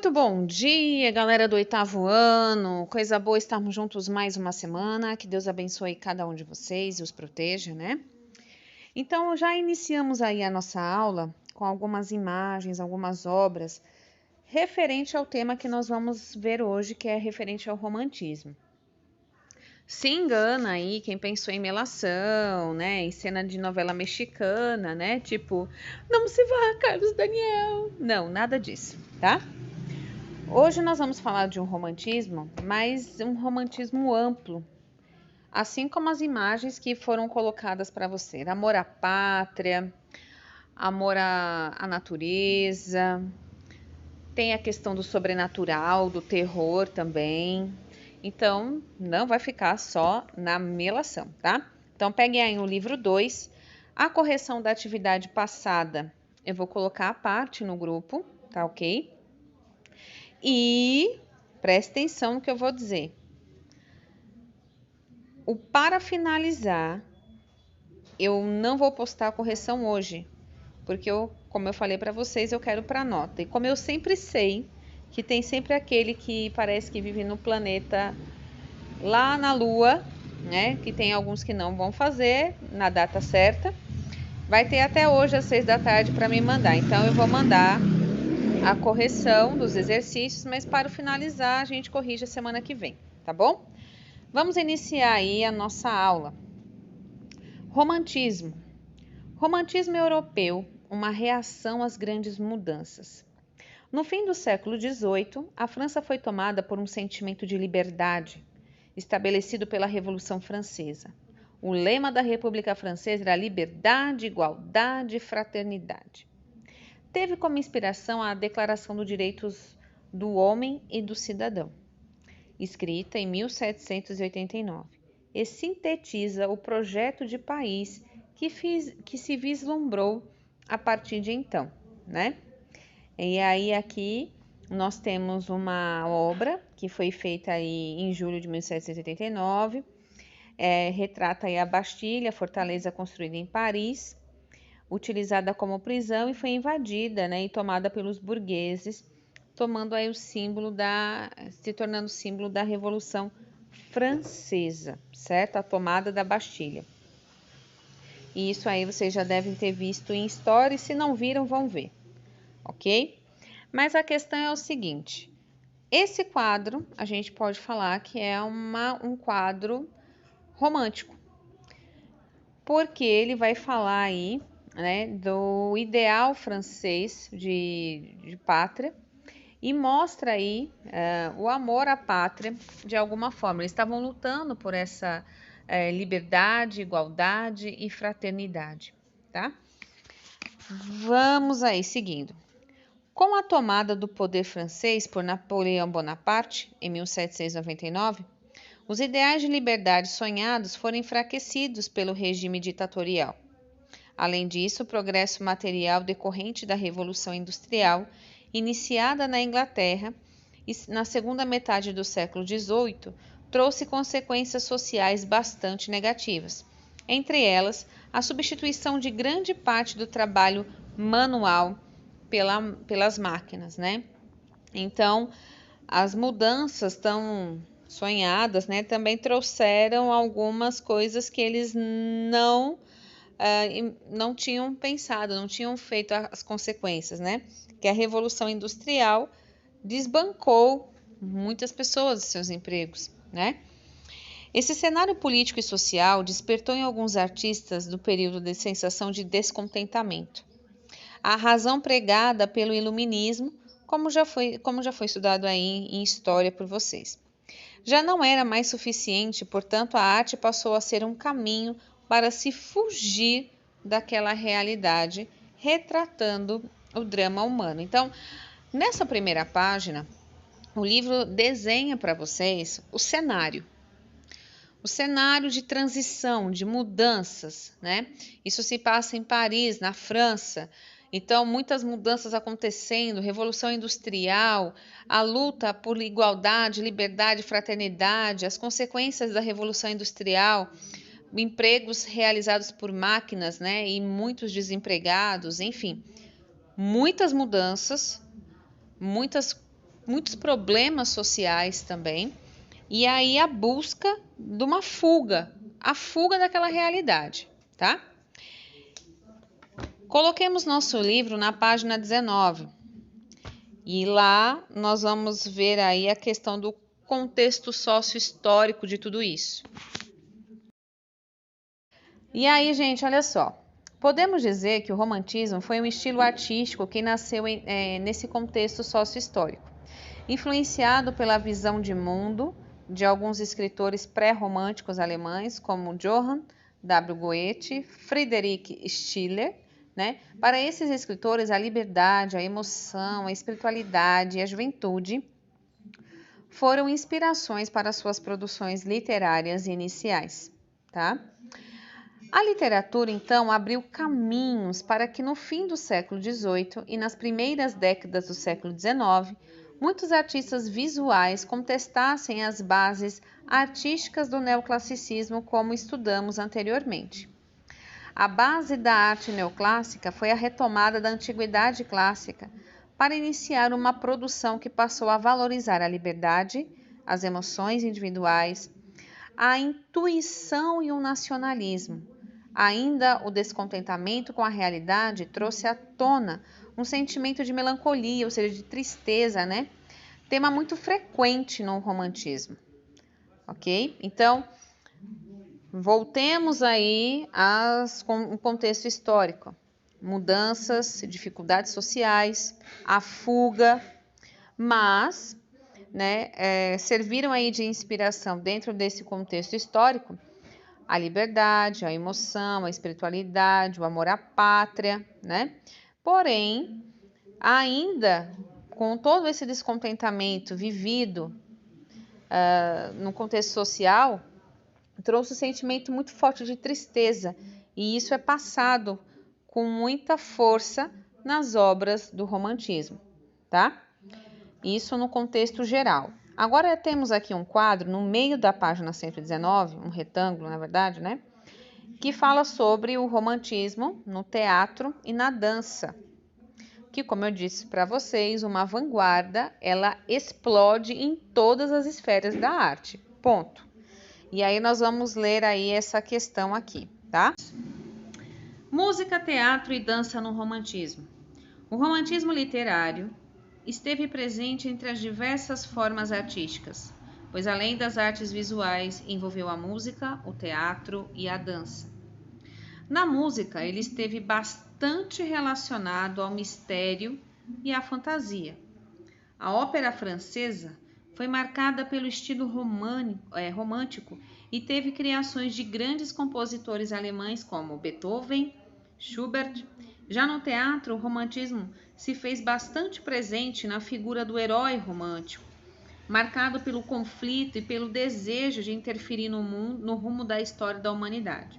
Muito bom dia, galera do oitavo ano. Coisa boa estarmos juntos mais uma semana. Que Deus abençoe cada um de vocês e os proteja, né? Então, já iniciamos aí a nossa aula com algumas imagens, algumas obras referente ao tema que nós vamos ver hoje, que é referente ao romantismo. Se engana aí quem pensou em melação, né? Em cena de novela mexicana, né? Tipo, não se vá, Carlos Daniel. Não, nada disso, tá? Hoje nós vamos falar de um romantismo, mas um romantismo amplo, assim como as imagens que foram colocadas para você. Amor à pátria, amor à natureza, tem a questão do sobrenatural, do terror também. Então, não vai ficar só na melação, tá? Então, peguem aí o livro 2, a correção da atividade passada. Eu vou colocar a parte no grupo, tá ok? E preste atenção no que eu vou dizer. Para finalizar, eu não vou postar a correção hoje, porque como eu falei para vocês, eu quero para nota. E como eu sempre sei que tem sempre aquele que parece que vive no planeta lá na Lua, né? Que tem alguns que não vão fazer na data certa. Vai ter até hoje às 6 da tarde para me mandar. Então eu vou mandar a correção dos exercícios, mas para finalizar a gente corrige a semana que vem, tá bom? Vamos iniciar aí a nossa aula. Romantismo. Romantismo europeu, uma reação às grandes mudanças. No fim do século XVIII, a França foi tomada por um sentimento de liberdade, estabelecido pela Revolução Francesa. O lema da República Francesa era liberdade, igualdade e fraternidade. Teve como inspiração a Declaração dos Direitos do Homem e do Cidadão, escrita em 1789, e sintetiza o projeto de país que se vislumbrou a partir de então, né? E aí aqui nós temos uma obra que foi feita aí em julho de 1789, retrata aí a Bastilha, a fortaleza construída em Paris, utilizada como prisão e foi invadida, né, e tomada pelos burgueses, tomando aí se tornando símbolo da Revolução Francesa, certo? A tomada da Bastilha. E isso aí vocês já devem ter visto em história, e se não viram, vão ver, ok? Mas a questão é o seguinte, esse quadro, a gente pode falar que é um quadro romântico, porque ele vai falar aí, né, do ideal francês de pátria, e mostra aí o amor à pátria de alguma forma. Eles estavam lutando por essa liberdade, igualdade e fraternidade, tá? Vamos aí, seguindo. Com a tomada do poder francês por Napoleão Bonaparte, em 1799, os ideais de liberdade sonhados foram enfraquecidos pelo regime ditatorial. Além disso, o progresso material decorrente da Revolução Industrial, iniciada na Inglaterra e na segunda metade do século XVIII, trouxe consequências sociais bastante negativas. Entre elas, a substituição de grande parte do trabalho manual pelas máquinas, né? Então, as mudanças tão sonhadas, né, também trouxeram algumas coisas que eles não tinham pensado, não tinham feito as consequências, né? Que a Revolução Industrial desbancou muitas pessoas de seus empregos, né? Esse cenário político e social despertou em alguns artistas do período de sensação de descontentamento. A razão pregada pelo iluminismo, como já foi estudado aí em história por vocês. Já não era mais suficiente, portanto, a arte passou a ser um caminho para se fugir daquela realidade, retratando o drama humano. Então, nessa primeira página, o livro desenha para vocês o cenário de transição, de mudanças, né? Isso se passa em Paris, na França. Então, muitas mudanças acontecendo, Revolução Industrial, a luta por igualdade, liberdade, fraternidade, as consequências da Revolução Industrial, empregos realizados por máquinas, né? E muitos desempregados, enfim. Muitas mudanças, muitas muitos problemas sociais também, e aí a busca de uma fuga, a fuga daquela realidade, tá? Coloquemos nosso livro na página 19, e lá nós vamos ver aí a questão do contexto sócio-histórico de tudo isso. E aí, gente, olha só. Podemos dizer que o romantismo foi um estilo artístico que nasceu nesse contexto sócio-histórico, influenciado pela visão de mundo de alguns escritores pré-românticos alemães, como Johann W. Goethe, Friedrich Schiller, né? Para esses escritores, a liberdade, a emoção, a espiritualidade e a juventude foram inspirações para suas produções literárias iniciais, tá? A literatura, então, abriu caminhos para que no fim do século XVIII e nas primeiras décadas do século XIX, muitos artistas visuais contestassem as bases artísticas do neoclassicismo, como estudamos anteriormente. A base da arte neoclássica foi a retomada da antiguidade clássica para iniciar uma produção que passou a valorizar a liberdade, as emoções individuais, a intuição e o nacionalismo. Ainda o descontentamento com a realidade trouxe à tona um sentimento de melancolia, ou seja, de tristeza, né? Tema muito frequente no romantismo, ok? Então, voltemos aí ao contexto histórico. Mudanças, dificuldades sociais, a fuga, mas serviram aí de inspiração dentro desse contexto histórico a liberdade, a emoção, a espiritualidade, o amor à pátria, né? Porém, ainda com todo esse descontentamento vivido no contexto social, trouxe um sentimento muito forte de tristeza, e isso é passado com muita força nas obras do romantismo, tá? Isso no contexto geral. Agora temos aqui um quadro no meio da página 119, um retângulo, na verdade, né? Que fala sobre o romantismo no teatro e na dança. Que, como eu disse para vocês, uma vanguarda, ela explode em todas as esferas da arte. Ponto. E aí nós vamos ler aí essa questão aqui, tá? Música, teatro e dança no romantismo. O romantismo literário esteve presente entre as diversas formas artísticas, pois além das artes visuais, envolveu a música, o teatro e a dança. Na música, ele esteve bastante relacionado ao mistério e à fantasia. A ópera francesa foi marcada pelo estilo romântico e teve criações de grandes compositores alemães como Beethoven, Schubert. Já no teatro, o romantismo se fez bastante presente na figura do herói romântico, marcado pelo conflito e pelo desejo de interferir no mundo, no rumo da história da humanidade.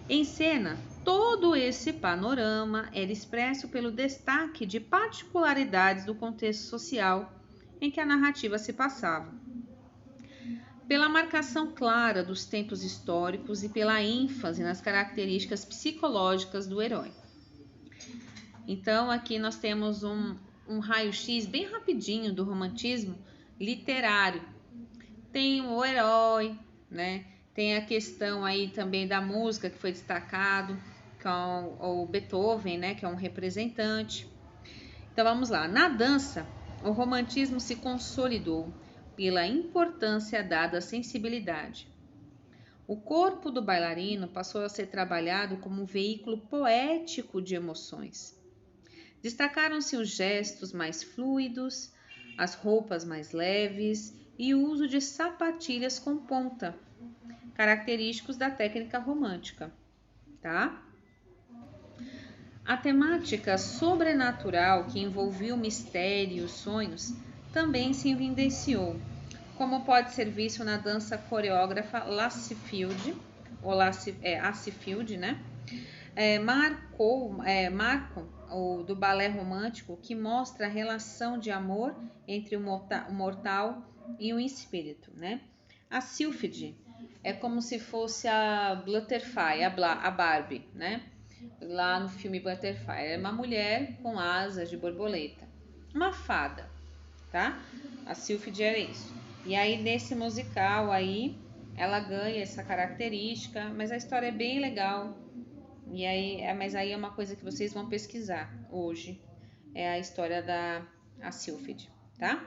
Em cena, todo esse panorama era expresso pelo destaque de particularidades do contexto social em que a narrativa se passava, pela marcação clara dos tempos históricos e pela ênfase nas características psicológicas do herói. Então, aqui nós temos um raio-x bem rapidinho do romantismo literário. Tem o herói, né? Tem a questão aí também da música que foi destacado, com o Beethoven, né? Que é um representante. Então, vamos lá. Na dança, o romantismo se consolidou pela importância dada à sensibilidade. O corpo do bailarino passou a ser trabalhado como um veículo poético de emoções. Destacaram-se os gestos mais fluidos, as roupas mais leves e o uso de sapatilhas com ponta, característicos da técnica romântica, tá? A temática sobrenatural que envolvia o mistério e os sonhos também se evidenciou, como pode ser visto na dança coreógrafa Lassfield, Assifield, né? Marco do balé romântico, que mostra a relação de amor entre o mortal e o espírito, né? A Sylphide é como se fosse a Butterfly, a Barbie, né? Lá no filme Butterfly, é uma mulher com asas de borboleta, uma fada, tá? A Sylphide era isso. E aí, nesse musical aí, ela ganha essa característica, mas a história é bem legal. E aí, mas aí é uma coisa que vocês vão pesquisar hoje, é a história da Sylphide, tá?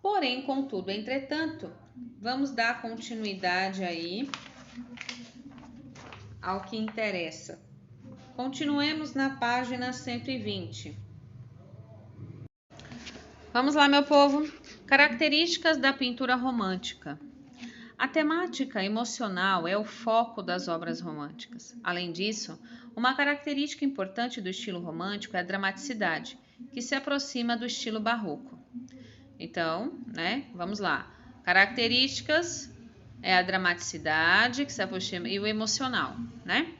Porém, contudo, entretanto, vamos dar continuidade aí ao que interessa. Continuemos na página 120. Vamos lá, meu povo. Características da pintura romântica. A temática emocional é o foco das obras românticas. Além disso, uma característica importante do estilo romântico é a dramaticidade, que se aproxima do estilo barroco. Então, né, vamos lá. Características é a dramaticidade, que se aproxima, e o emocional, né?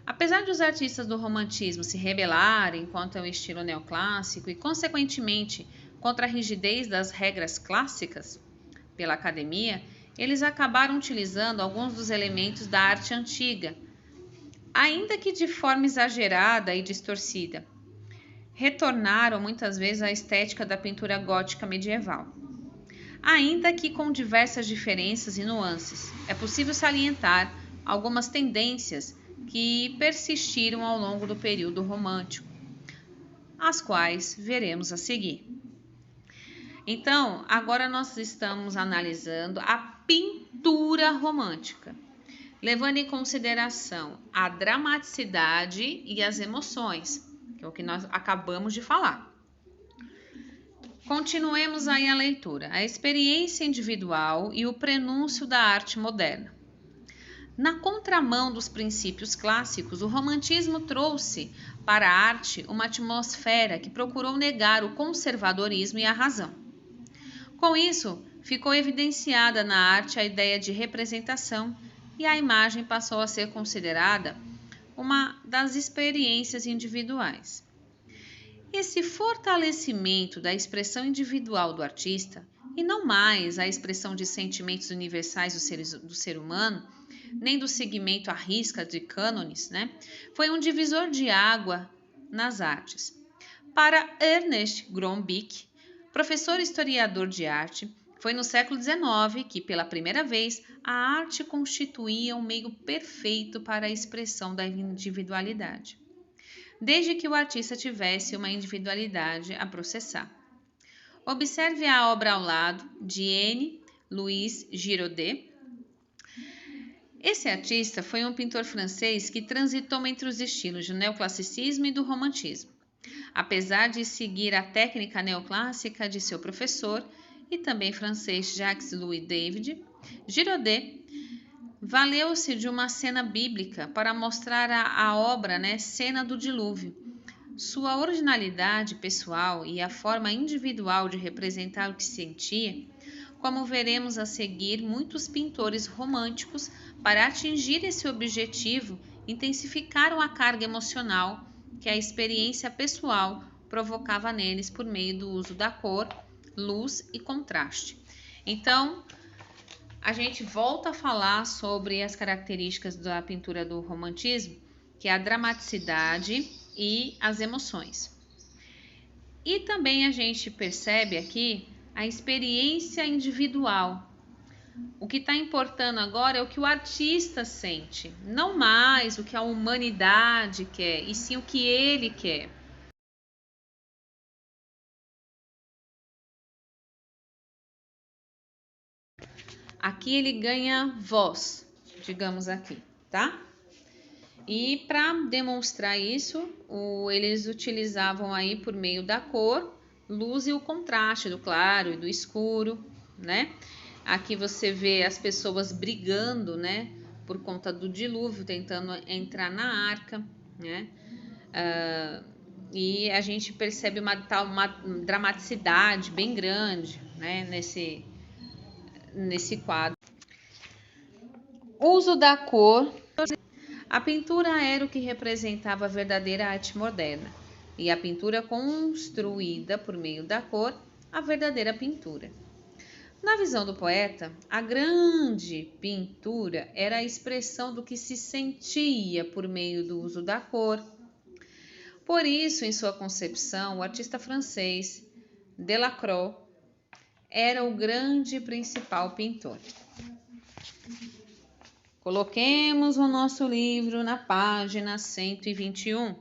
Apesar de os artistas do romantismo se rebelarem contra o estilo neoclássico e, consequentemente, contra a rigidez das regras clássicas pela academia, eles acabaram utilizando alguns dos elementos da arte antiga, ainda que de forma exagerada e distorcida. Retornaram muitas vezes à estética da pintura gótica medieval, ainda que com diversas diferenças e nuances. É possível salientar algumas tendências que persistiram ao longo do período romântico, as quais veremos a seguir. Então, agora nós estamos analisando a pintura romântica, levando em consideração a dramaticidade e as emoções, que é o que nós acabamos de falar. Continuemos aí a leitura. A experiência individual e o prenúncio da arte moderna. Na contramão dos princípios clássicos, o romantismo trouxe para a arte uma atmosfera que procurou negar o conservadorismo e a razão. Com isso, ficou evidenciada na arte a ideia de representação e a imagem passou a ser considerada uma das experiências individuais. Esse fortalecimento da expressão individual do artista, e não mais a expressão de sentimentos universais do ser humano, nem do seguimento à risca de cânones, né, foi um divisor de água nas artes. Para Ernest Grombeek, professor historiador de arte, foi no século XIX que, pela primeira vez, a arte constituía um meio perfeito para a expressão da individualidade, desde que o artista tivesse uma individualidade a processar. Observe a obra ao lado de N.-Louis Giraudet. Esse artista foi um pintor francês que transitou entre os estilos do neoclassicismo e do romantismo. Apesar de seguir a técnica neoclássica de seu professor e também francês Jacques-Louis David, Giraudet valeu-se de uma cena bíblica para mostrar a obra, cena do dilúvio. Sua originalidade pessoal e a forma individual de representar o que sentia, como veremos a seguir, muitos pintores românticos, para atingir esse objetivo, intensificaram a carga emocional que a experiência pessoal provocava neles por meio do uso da cor, luz e contraste. Então, a gente volta a falar sobre as características da pintura do romantismo, que é a dramaticidade e as emoções. E também a gente percebe aqui a experiência individual. O que está importando agora é o que o artista sente, não mais o que a humanidade quer, e sim o que ele quer. Aqui ele ganha voz, digamos aqui, tá? E para demonstrar isso, eles utilizavam aí por meio da cor, luz e o contraste do claro e do escuro, né? Aqui você vê as pessoas brigando, né? Por conta do dilúvio, tentando entrar na arca, né? E a gente percebe uma dramaticidade bem grande, né? Nesse quadro. Uso da cor. A pintura era o que representava a verdadeira arte moderna, e a pintura construída por meio da cor, a verdadeira pintura. Na visão do poeta, a grande pintura era a expressão do que se sentia por meio do uso da cor. Por isso, em sua concepção, o artista francês Delacroix era o grande principal pintor. Coloquemos o nosso livro na página 121.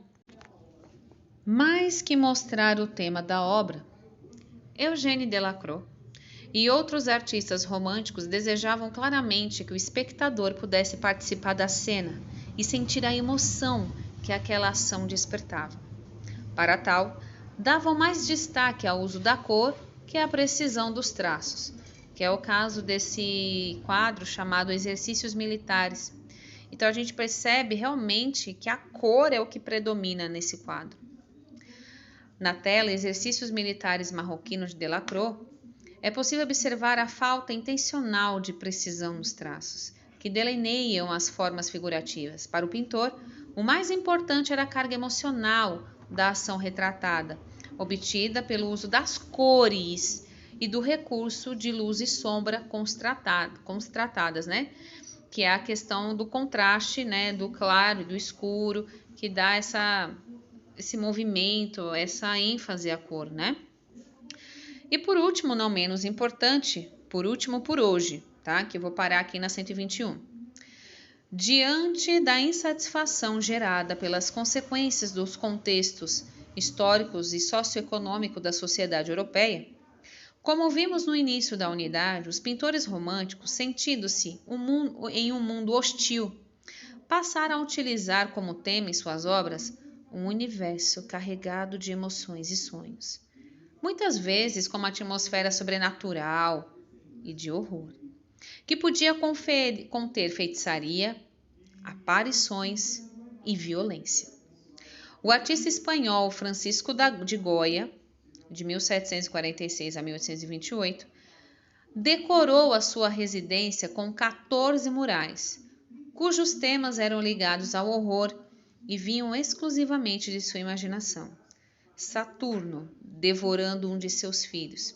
Mais que mostrar o tema da obra, Eugène Delacroix e outros artistas românticos desejavam claramente que o espectador pudesse participar da cena e sentir a emoção que aquela ação despertava. Para tal, davam mais destaque ao uso da cor que à precisão dos traços, que é o caso desse quadro chamado Exercícios Militares. Então a gente percebe realmente que a cor é o que predomina nesse quadro. Na tela Exercícios Militares Marroquinos de Delacroix, é possível observar a falta intencional de precisão nos traços, que delineiam as formas figurativas. Para o pintor, o mais importante era a carga emocional da ação retratada, obtida pelo uso das cores e do recurso de luz e sombra constratadas, né? Que é a questão do contraste, né? Do claro e do escuro, que dá esse movimento, essa ênfase à cor, né? E por último, não menos importante, por hoje, tá? Que eu vou parar aqui na 121. Diante da insatisfação gerada pelas consequências dos contextos históricos e socioeconômicos da sociedade europeia, como vimos no início da unidade, os pintores românticos, sentindo-se em um mundo hostil, passaram a utilizar como tema em suas obras um universo carregado de emoções e sonhos, muitas vezes com uma atmosfera sobrenatural e de horror, que podia conter feitiçaria, aparições e violência. O artista espanhol Francisco de Goya, de 1746 a 1828, decorou a sua residência com 14 murais, cujos temas eram ligados ao horror e vinham exclusivamente de sua imaginação. Saturno devorando um de seus filhos.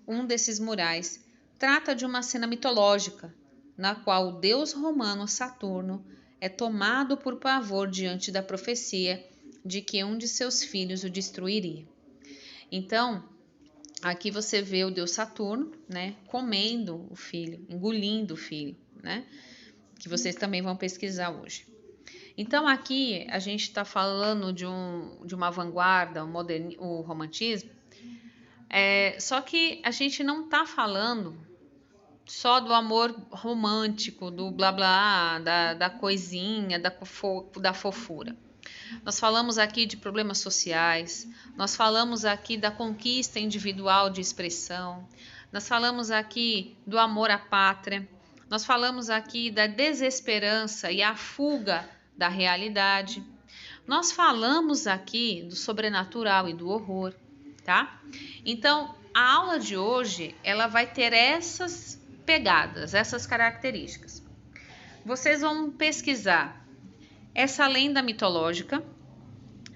Um desses murais trata de uma cena mitológica, na qual o deus romano Saturno é tomado por pavor diante da profecia de que um de seus filhos o destruiria. Então, aqui você vê o deus Saturno, né, comendo o filho, engolindo o filho, né, que vocês também vão pesquisar hoje. Então, aqui a gente está falando de uma vanguarda, o romantismo, só que a gente não está falando só do amor romântico, do blá blá, da coisinha, da fofura. Nós falamos aqui de problemas sociais, nós falamos aqui da conquista individual de expressão, nós falamos aqui do amor à pátria, nós falamos aqui da desesperança e a fuga da realidade. Nós falamos aqui do sobrenatural e do horror, tá? Então, a aula de hoje, ela vai ter essas pegadas, essas características. Vocês vão pesquisar essa lenda mitológica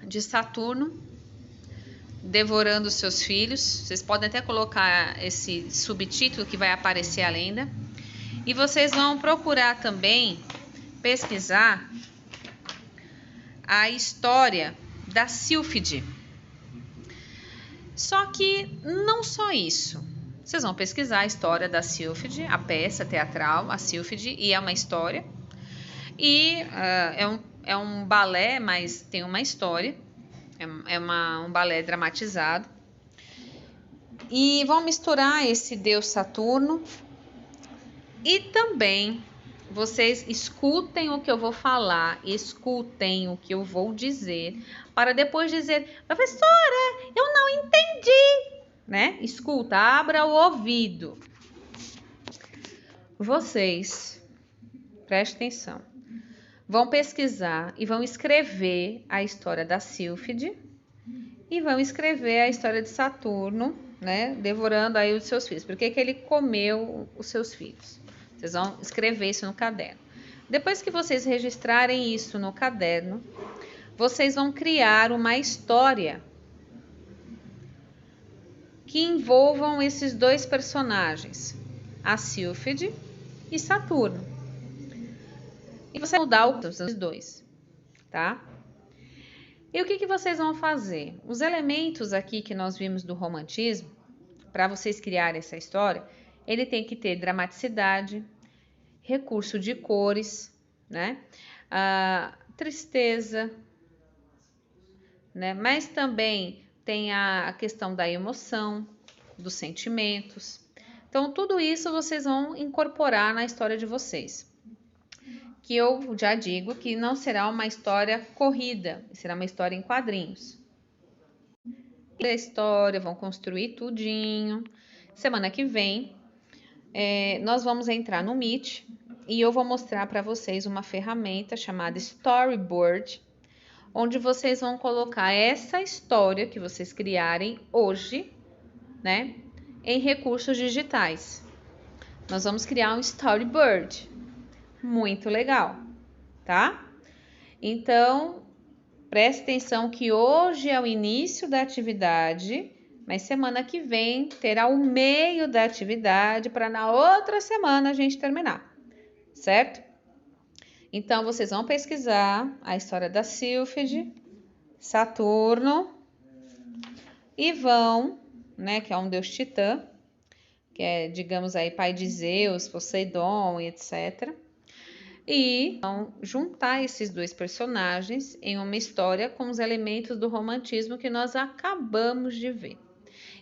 de Saturno devorando seus filhos. Vocês podem até colocar esse subtítulo que vai aparecer a lenda. E vocês vão procurar também pesquisar a história da Sílfide. Só que não só isso. Vocês vão pesquisar a história da Sílfide, a peça teatral, a Sílfide, e é uma história. E é um balé, mas tem uma história. Um balé dramatizado. E vão misturar esse deus Saturno. E também vocês escutem o que eu vou falar, escutem o que eu vou dizer, para depois dizer, professora, eu não entendi, né? Escuta, abra o ouvido. Vocês, prestem atenção, vão pesquisar e vão escrever a história da Sílfide e vão escrever a história de Saturno, né? Devorando aí os seus filhos. Por que ele comeu os seus filhos? Vocês vão escrever isso no caderno. Depois que vocês registrarem isso no caderno, vocês vão criar uma história que envolvam esses dois personagens, a Sílfide e Saturno. E você vai mudar os dois, tá? E o que vocês vão fazer? Os elementos aqui que nós vimos do romantismo, para vocês criarem essa história, ele tem que ter dramaticidade, recurso de cores, né? Tristeza, né? Mas também tem a questão da emoção, dos sentimentos. Então, tudo isso vocês vão incorporar na história de vocês. Que eu já digo que não será uma história corrida, será uma história em quadrinhos. A história, vão construir tudinho. Semana que vem, nós vamos entrar no Meet e eu vou mostrar para vocês uma ferramenta chamada Storyboard, onde vocês vão colocar essa história que vocês criarem hoje, né, em recursos digitais. Nós vamos criar um Storyboard. Muito legal, tá? Então, preste atenção que hoje é o início da atividade, mas semana que vem terá o meio da atividade para na outra semana a gente terminar, certo? Então, vocês vão pesquisar a história da Sílfide, Saturno e vão, né, que é um deus titã, que é, digamos aí, pai de Zeus, Poseidon e etc., e vão juntar esses dois personagens em uma história com os elementos do romantismo que nós acabamos de ver.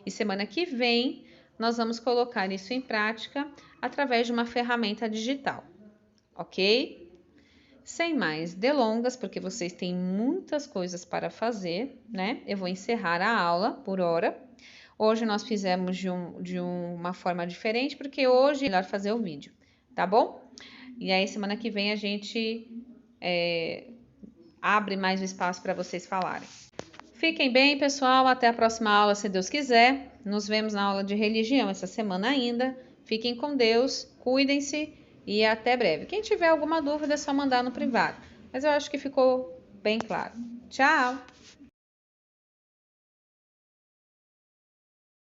E semana que vem nós vamos colocar isso em prática através de uma ferramenta digital, ok? Sem mais delongas, porque vocês têm muitas coisas para fazer, né? Eu vou encerrar a aula por hora. Hoje nós fizemos de uma forma diferente, porque hoje é melhor fazer o vídeo, tá bom? E aí, semana que vem, a gente abre mais o espaço para vocês falarem. Fiquem bem, pessoal. Até a próxima aula, se Deus quiser. Nos vemos na aula de religião essa semana ainda. Fiquem com Deus, cuidem-se e até breve. Quem tiver alguma dúvida, é só mandar no privado. Mas eu acho que ficou bem claro. Tchau!